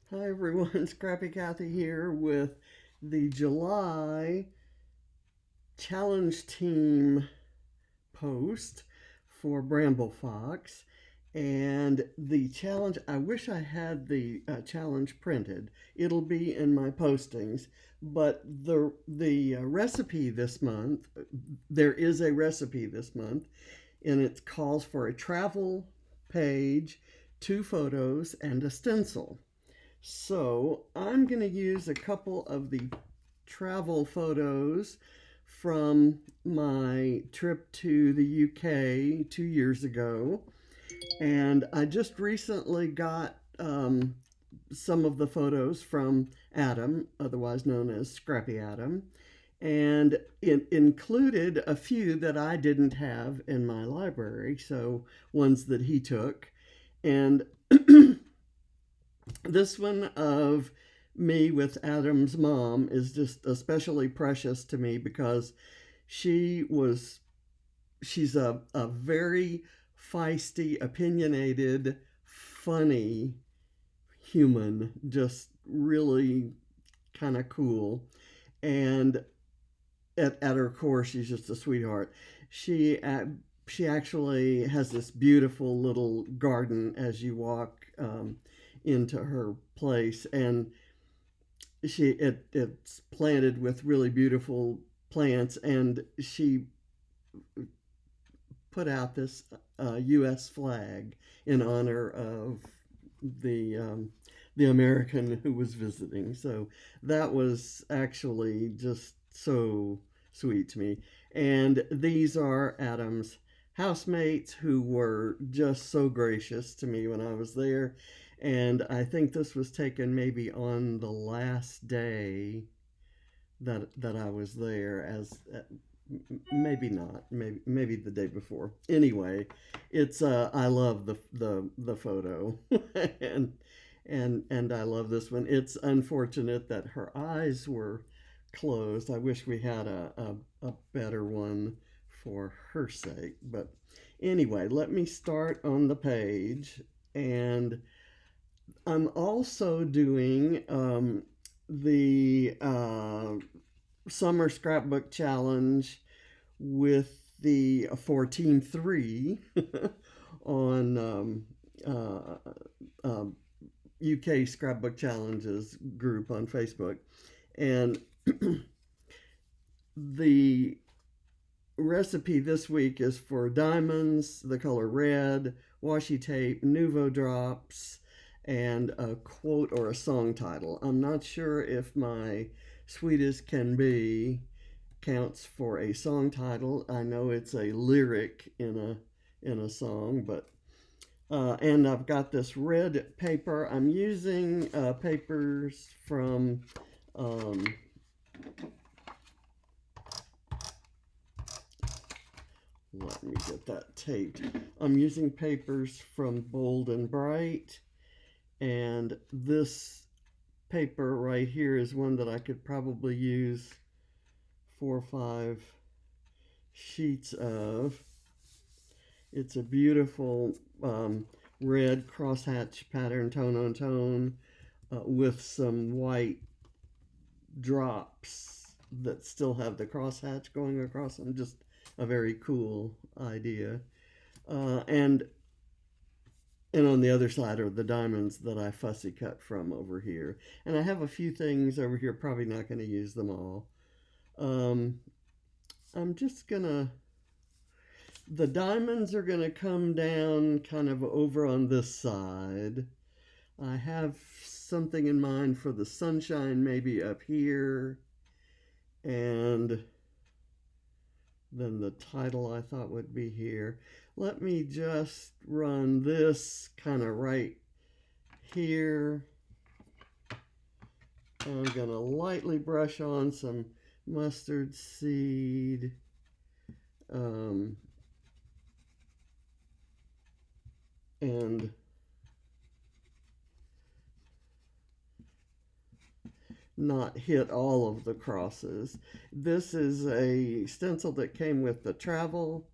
Hi everyone, Scrappy Kathy here with the July challenge team post for Bramble Fox. And the challenge, I wish I had the challenge printed. It'll be in my postings. But the recipe this month, there is a recipe this month, and it calls for a travel page, two photos, and a stencil. So I'm going to use a couple of the travel photos from my trip to the UK 2 years ago. And I just recently got some of the photos from Adam, otherwise known as Scrappy Adam. And it included a few that I didn't have in my library, so ones that he took. And this one of me with Adam's mom is just especially precious to me because she was she's a very feisty, opinionated, funny human, just really kind of cool. And at her core, she's just a sweetheart. She she actually has this beautiful little garden as you walk into her place, and it's planted with really beautiful plants, and she put out this U.S. flag in honor of the um, the American who was visiting. So that was actually just so sweet to me. And these are Adam's housemates who were just so gracious to me when I was there. And I think this was taken maybe on the last day that I was there, as maybe not, maybe the day before. Anyway, it's I love the photo, and and I love this one. It's unfortunate that her eyes were closed. I wish we had a better one for her sake. But anyway, let me start on the page. And I'm also doing the summer scrapbook challenge with the for Team 3 on UK Scrapbook Challenges group on Facebook. And the recipe this week is for diamonds, the color red, washi tape, nuvo drops, and a quote or a song title. I'm not sure if my Sweetest Can Be counts for a song title. I know it's a lyric in a song, but and I've got this red paper. I'm using papers from um, let me get that taped. I'm using papers from Bold and Bright, and this paper right here is one that I could probably use 4 or 5 sheets of. It's a beautiful red crosshatch pattern, tone on tone, with some white drops that still have the crosshatch going across them. Just a very cool idea. And on the other side are the diamonds that I fussy cut from over here. And I have a few things over here, probably not going to use them all. Um, I'm just going to, the diamonds are going to come down kind of over on this side. I have something in mind for the sunshine maybe up here. And then the title I thought would be here. Let me just run this kind of right here. I'm going to lightly brush on some mustard seed. And not hit all of the crosses. This is a stencil that came with the travel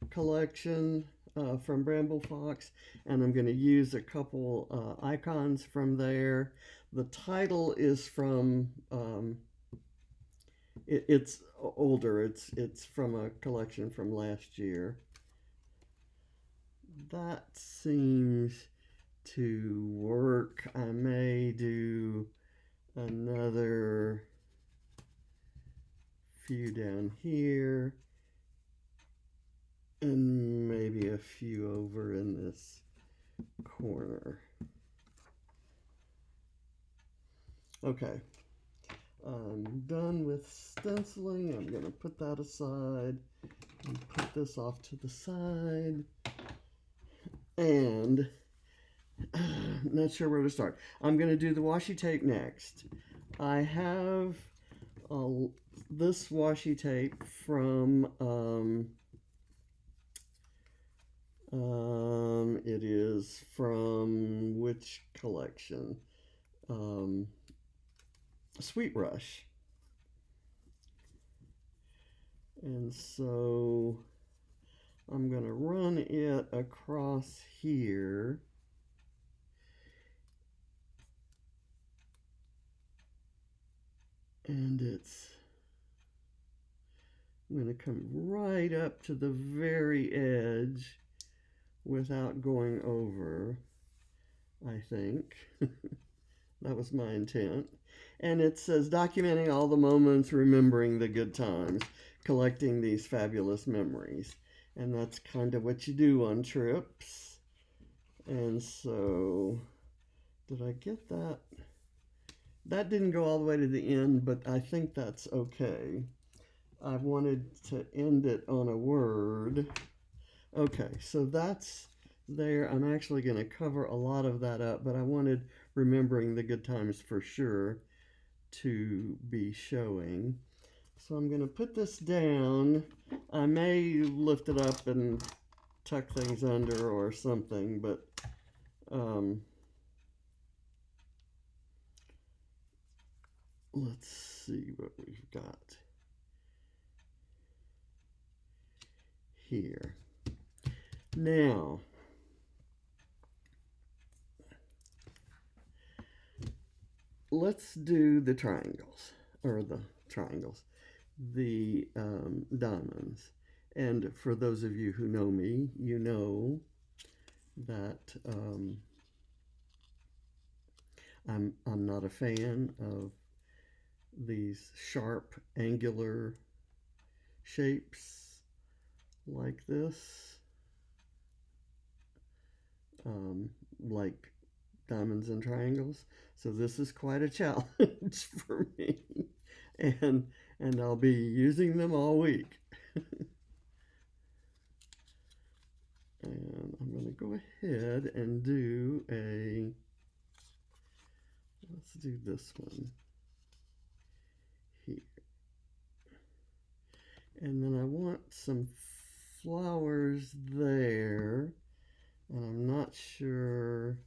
collection. from Bramble Fox, and I'm going to use a couple icons from there. The title is from it's older. It's from a collection from last year. That seems to work. I may do another few down here and maybe a few over in this corner. Okay, I'm done with stenciling. I'm going to put that aside and put this off to the side. And not sure where to start. I'm going to do the washi tape next. I have this washi tape from it is from which collection? Sweet Rush. And so I'm going to run it across here. And I'm going to come right up to the very edge without going over, I think. That was my intent. And it says, documenting all the moments, remembering the good times, collecting these fabulous memories. And that's kind of what you do on trips. And so, did I get that? That didn't go all the way to the end, but I think that's okay. I wanted to end it on a word. Okay, so that's there. I'm actually going to cover a lot of that up, but I wanted remembering the good times for sure to be showing. So I'm going to put this down. I may lift it up and tuck things under or something, but let's see what we've got here. Now, let's do the triangles, or the diamonds. And for those of you who know me, you know that I'm not a fan of these sharp, angular shapes like this, like diamonds and triangles. So this is quite a challenge for me, and I'll be using them all week. And I'm going to go ahead and do let's do this one here. And then I want some flowers there, and I'm not sure.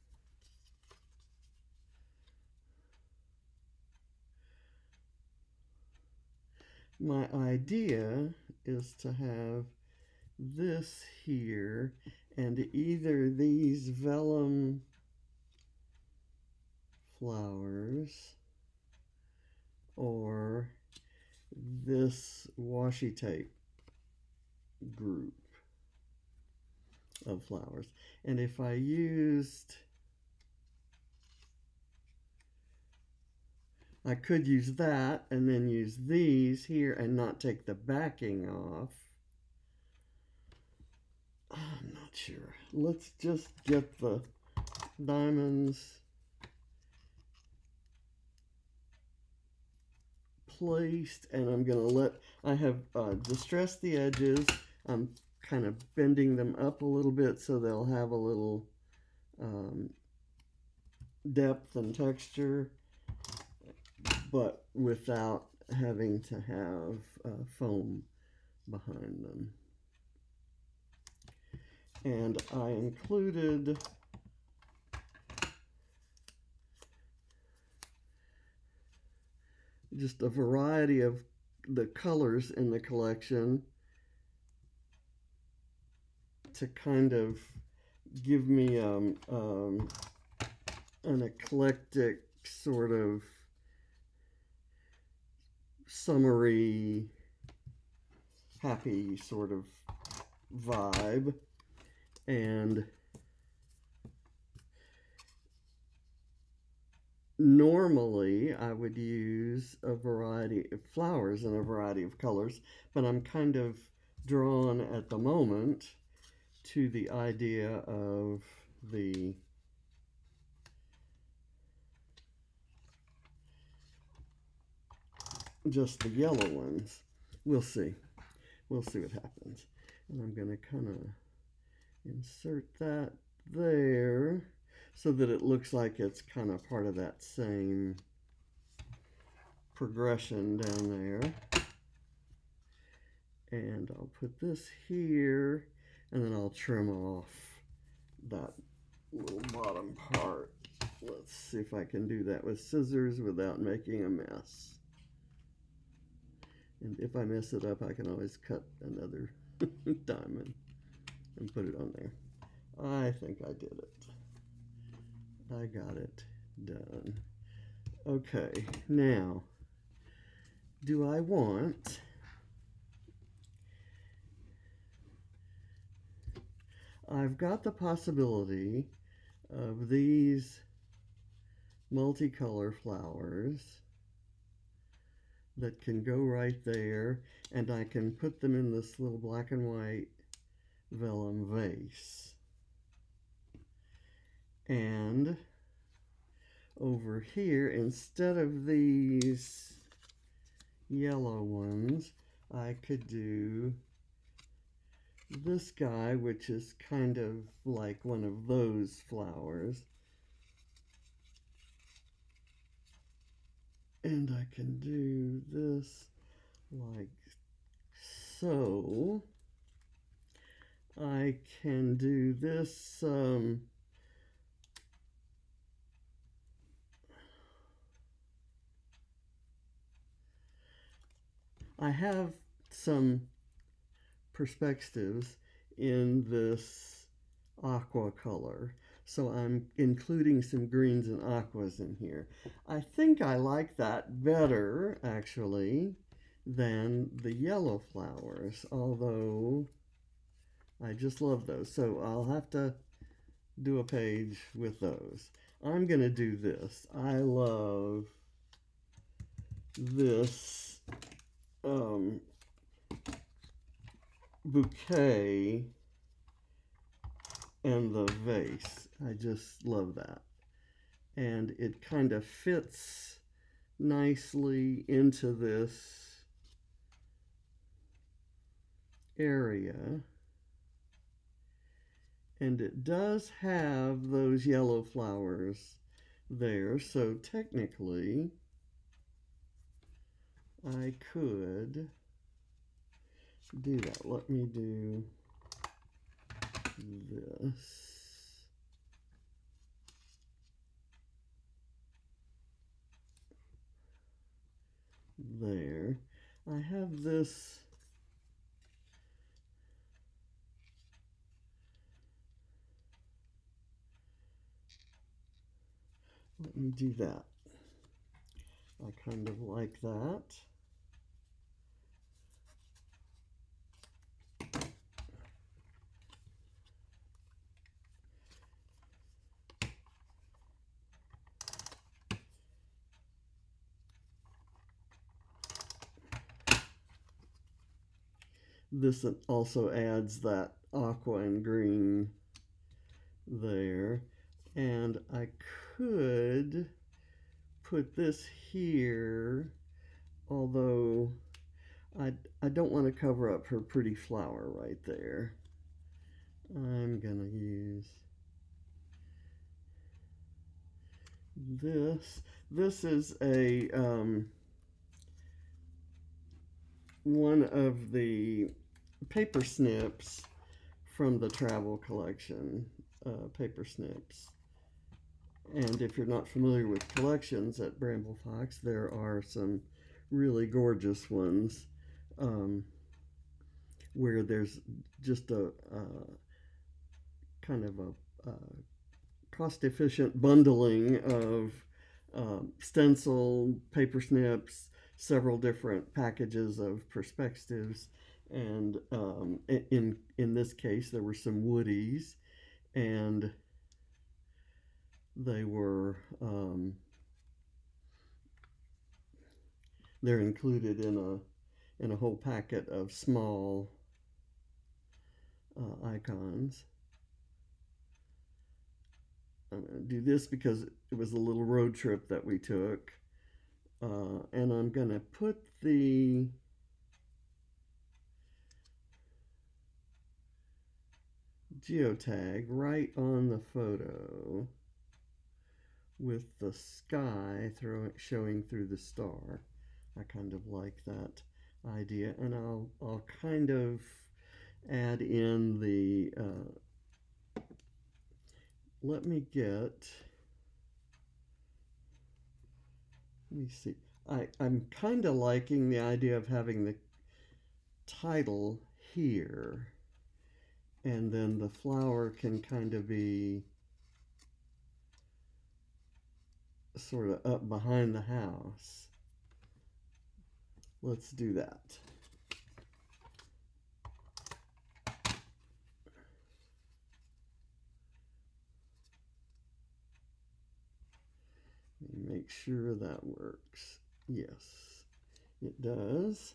My idea is to have this here and either these vellum flowers or this washi tape group of flowers. And if I used, I could use that and then use these here and not take the backing off. I'm not sure. Let's just get the diamonds placed, and I'm going to I have distressed the edges. I'm kind of bending them up a little bit so they'll have a little depth and texture, but without having to have foam behind them. And I included just a variety of the colors in the collection. to kind of give me an eclectic sort of summery, happy sort of vibe. And normally I would use a variety of flowers in a variety of colors, but I'm kind of drawn at the moment to the idea of just the yellow ones. We'll see. We'll see what happens. And I'm going to kind of insert that there so that it looks like it's kind of part of that same progression down there. And I'll put this here, and then I'll trim off that little bottom part. Let's see if I can do that with scissors without making a mess. And if I mess it up, I can always cut another diamond and put it on there. I think I did it. I got it done. Okay, now, do I want I've got the possibility of these multicolor flowers that can go right there, and I can put them in this little black and white vellum vase. And over here, instead of these yellow ones, I could do this guy, which is kind of like one of those flowers. And I can do this like so. I can do this I have some Perspextives in this aqua color, so I'm including some greens and aquas in here. I think I like that better, actually, than the yellow flowers, although I just love those. So I'll have to do a page with those. I'm going to do this. I love this bouquet and the vase. I just love that. And it kind of fits nicely into this area. And it does have those yellow flowers there, so technically I could do that. Let me do this. There. I have this let me do that. I kind of like that. This also adds that aqua and green there. And I could put this here, although I don't want to cover up her pretty flower right there. I'm going to use this. This is a one of the paper snips from the travel collection, Paper Snips. And if you're not familiar with collections at Bramble Fox, there are some really gorgeous ones where there's just kind of a cost-efficient bundling of stencil, paper snips, several different packages of Perspextives, and in this case there were some Woodies, and they were they're included in a whole packet of small icons. I'm going to do this because it was a little road trip that we took. And I'm going to put the geotag right on the photo with the sky showing through the star. I kind of like that idea, and I'll kind of add in the let me see. I'm kind of liking the idea of having the title here, and then the flower can kind of be sort of up behind the house. Let's do that. Make sure that works. Yes, it does.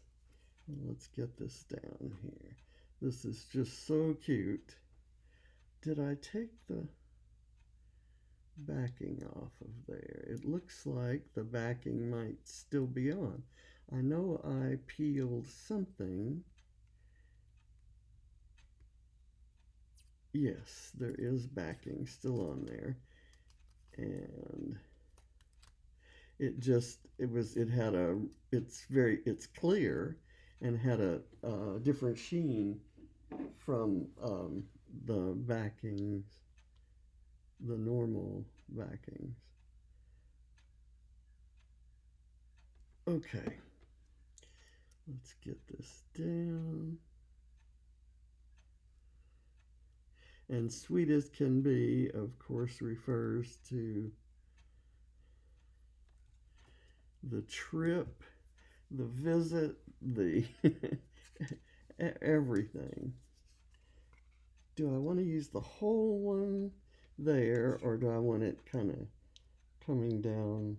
Let's get this down here. This is just so cute. Did I take the backing off of there? It looks like the backing might still be on. I know I peeled something. Yes, there is backing still on there. And it's clear and had a different sheen from the backings, the normal backings. Okay, let's get this down. And sweetest can be, of course, refers to the trip, the visit, the everything. Do I want to use the whole one there, or do I want it kind of coming down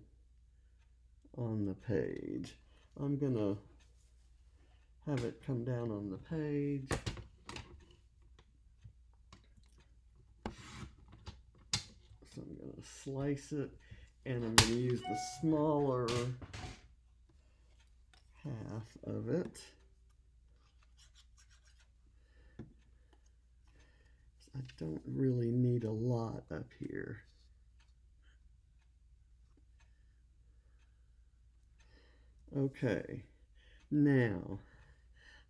on the page? I'm going to have it come down on the page. So I'm going to slice it, and I'm going to use the smaller half of it. I don't really need a lot up here. Okay, now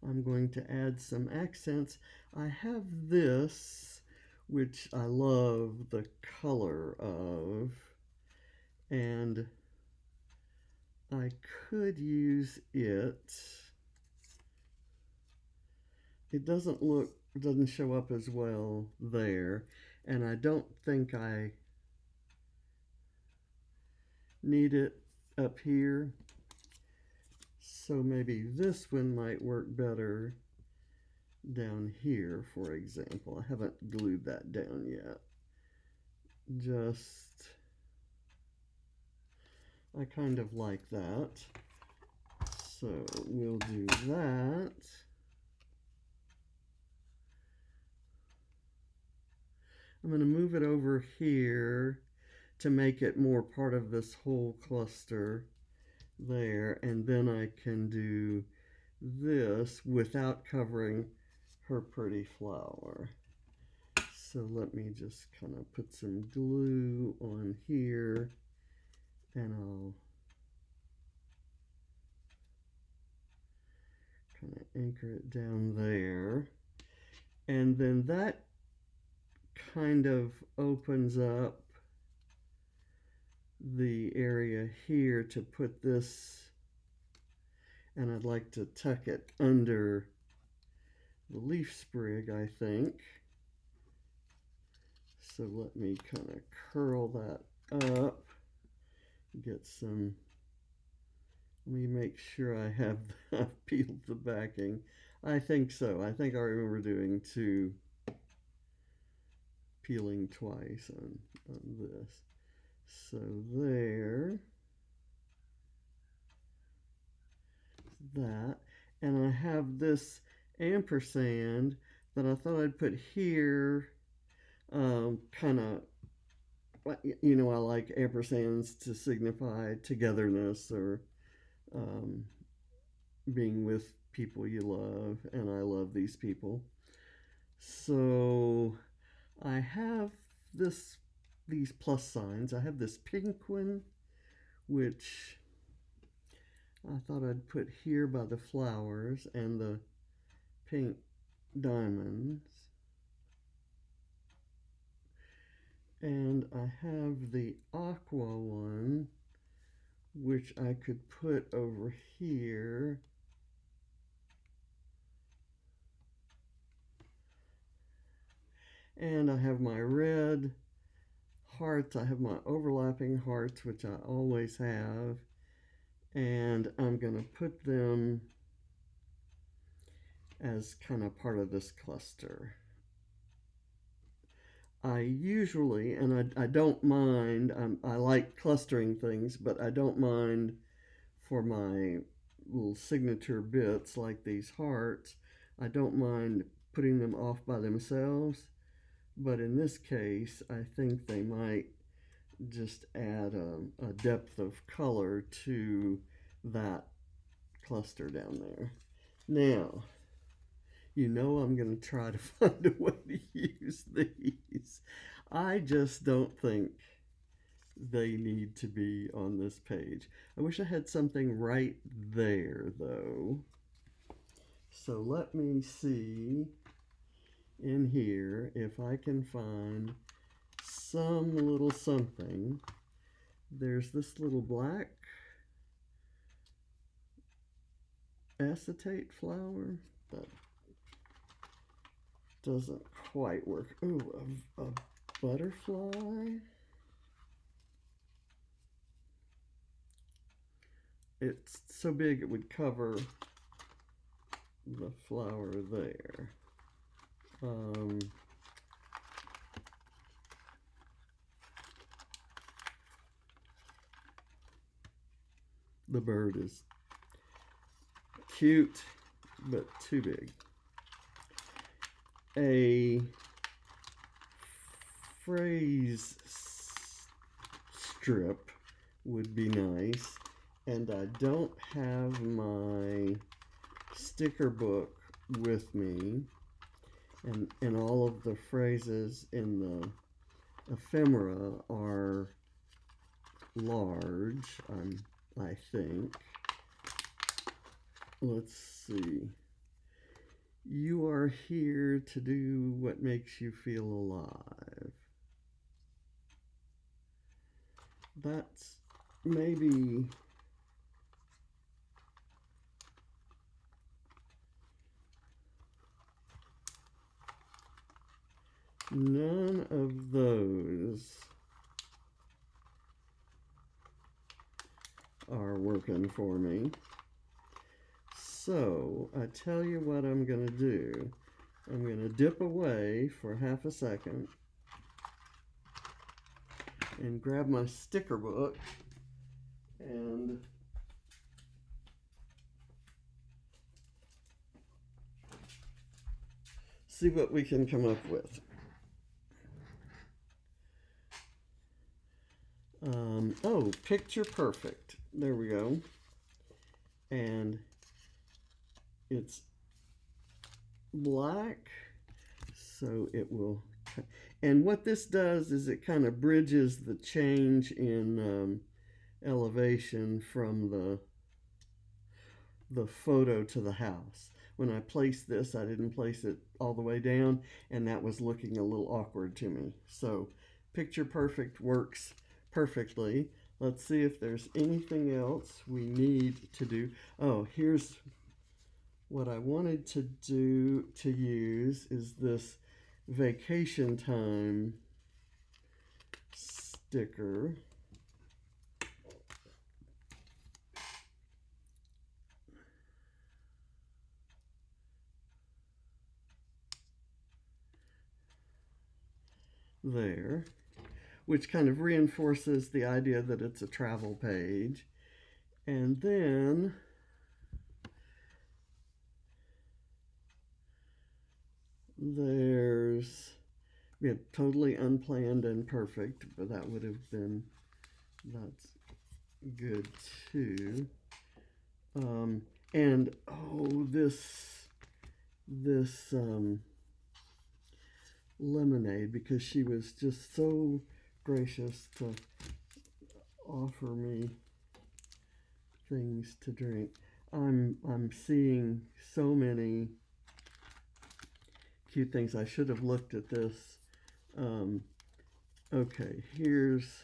I'm going to add some accents. I have this, which I love the color of, and I could use it. It doesn't show up as well there, and I don't think I need it up here. So maybe this one might work better down here, for example. I haven't glued that down yet. I kind of like that. So we'll do that. I'm going to move it over here to make it more part of this whole cluster there, and then I can do this without covering her pretty flower. So let me just kind of put some glue on here, and I'll kind of anchor it down there. And then that kind of opens up the area here to put this, and I'd like to tuck it under the leaf sprig, I think. So let me kind of curl that up, get some, let me make sure I have peeled the backing. I think so. I think I remember doing two peeling twice on this. So there, that. And I have this ampersand that I thought I'd put here, kind of, you know, I like ampersands to signify togetherness or um, being with people you love, and I love these people. So I have these plus signs. I have this pink one, which I thought I'd put here by the flowers and the pink diamonds. And I have the aqua one, which I could put over here. And I have my red hearts. I have my overlapping hearts, which I always have. And I'm going to put them as kind of part of this cluster. I usually, and I don't mind, I like clustering things, but I don't mind for my little signature bits like these hearts, I don't mind putting them off by themselves. But in this case, I think they might just add a depth of color to that cluster down there. Now, you know I'm going to try to find a way to use these. I just don't think they need to be on this page. I wish I had something right there, though. So let me see in here if I can find some little something. There's this little black acetate flower that doesn't quite work. Ooh, a butterfly. It's so big it would cover the flower there. The bird is cute, but too big. A phrase strip would be nice, and I don't have my sticker book with me, and all of the phrases in the ephemera are large, I think. Let's see. You are here to do what makes you feel alive. That's maybe none of those are working for me. So I tell you what I'm going to do. I'm going to dip away for half a second and grab my sticker book and see what we can come up with. Oh, picture perfect. There we go. And it's black, so it will, and what this does is it kind of bridges the change in elevation from the photo to the house. When I placed this, I didn't place it all the way down, and that was looking a little awkward to me. So picture perfect works perfectly. Let's see if there's anything else we need to do. Oh, here's what I wanted to use is this vacation time sticker. There, which kind of reinforces the idea that it's a travel page. And then there's, yeah, totally unplanned and perfect, but that would have been, that's good too. And oh, this lemonade, because she was just so gracious to offer me things to drink. I'm seeing so many cute things. I should have looked at this. Okay, here's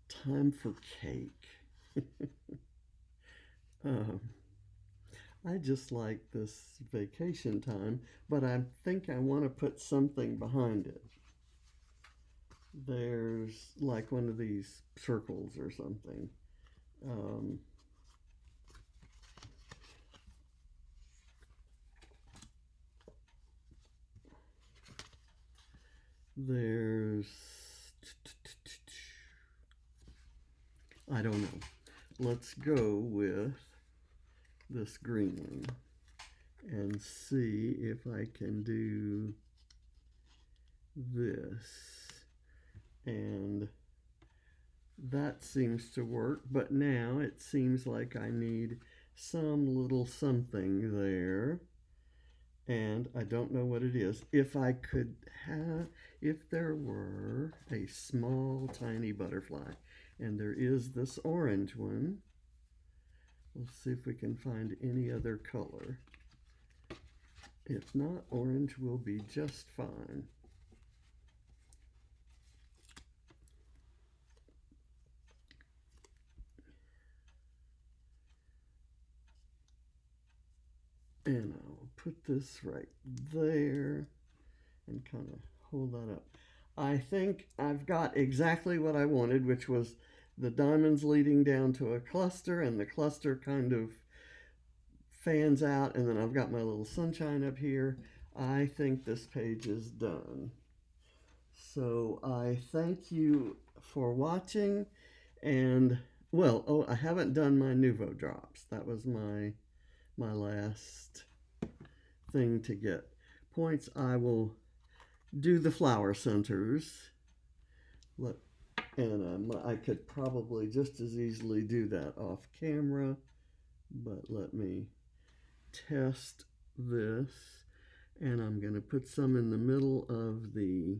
time for cake. I just like this vacation time, but I think I want to put something behind it. There's like one of these circles or something. There's, I don't know. Let's go with this green one and see if I can do this. And that seems to work, but now it seems like I need some little something there. And I don't know what it is. If I could have, if there were a small tiny butterfly, and there is this orange one. Let's see if we can find any other color. If not, orange will be just fine. And I'll put this right there and kind of hold that up. I think I've got exactly what I wanted, which was the diamonds leading down to a cluster, and the cluster kind of fans out, and then I've got my little sunshine up here. I think this page is done. So I thank you for watching, and well, oh, I haven't done my nuvo drops. That was my last thing to get points. I will do the flower centers. And I could probably just as easily do that off camera, but let me test this. And I'm going to put some in the middle of the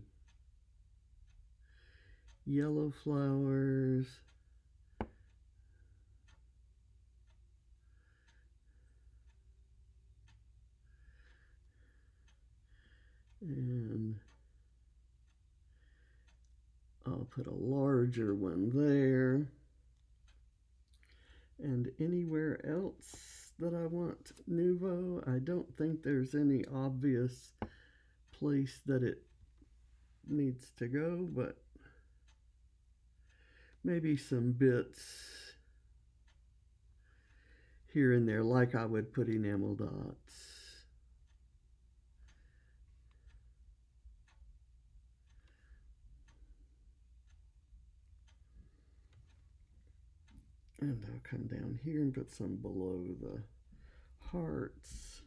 yellow flowers. And I'll put a larger one there. And anywhere else that I want nuvo, I don't think there's any obvious place that it needs to go, but maybe some bits here and there, like I would put enamel dots. And I'll come down here and put some below the hearts,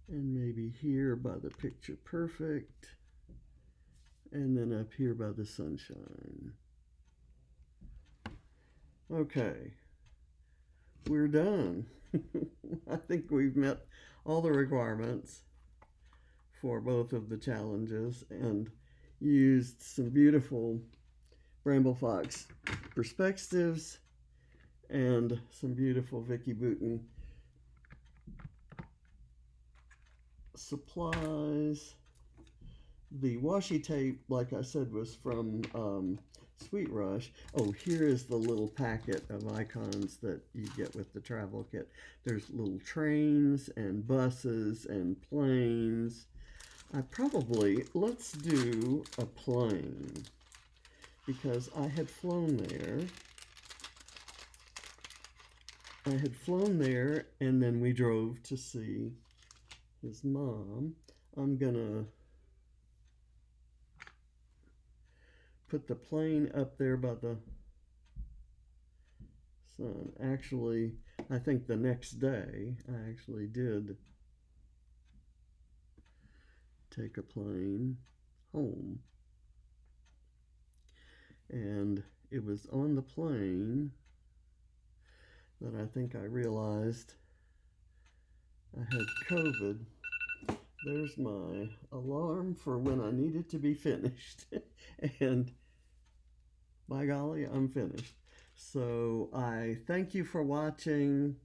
and maybe here by the picture perfect, and then up here by the sunshine. Okay, we're done. I think we've met all the requirements for both of the challenges and used some beautiful Bramble Fox Perspextives and some beautiful Vicki Boutin supplies. The washi tape, like I said, was from Sweet Rush. Oh, here is the little packet of icons that you get with the travel kit. There's little trains and buses and planes. Let's do a plane because I had flown there. And then we drove to see his mom. I'm gonna put the plane up there by the sun. Actually, I think the next day I actually did take a plane home. And it was on the plane that I think I realized I had COVID. There's my alarm for when I needed to be finished. And by golly, I'm finished. So I thank you for watching,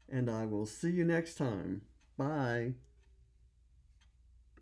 and I will see you next time. Bye.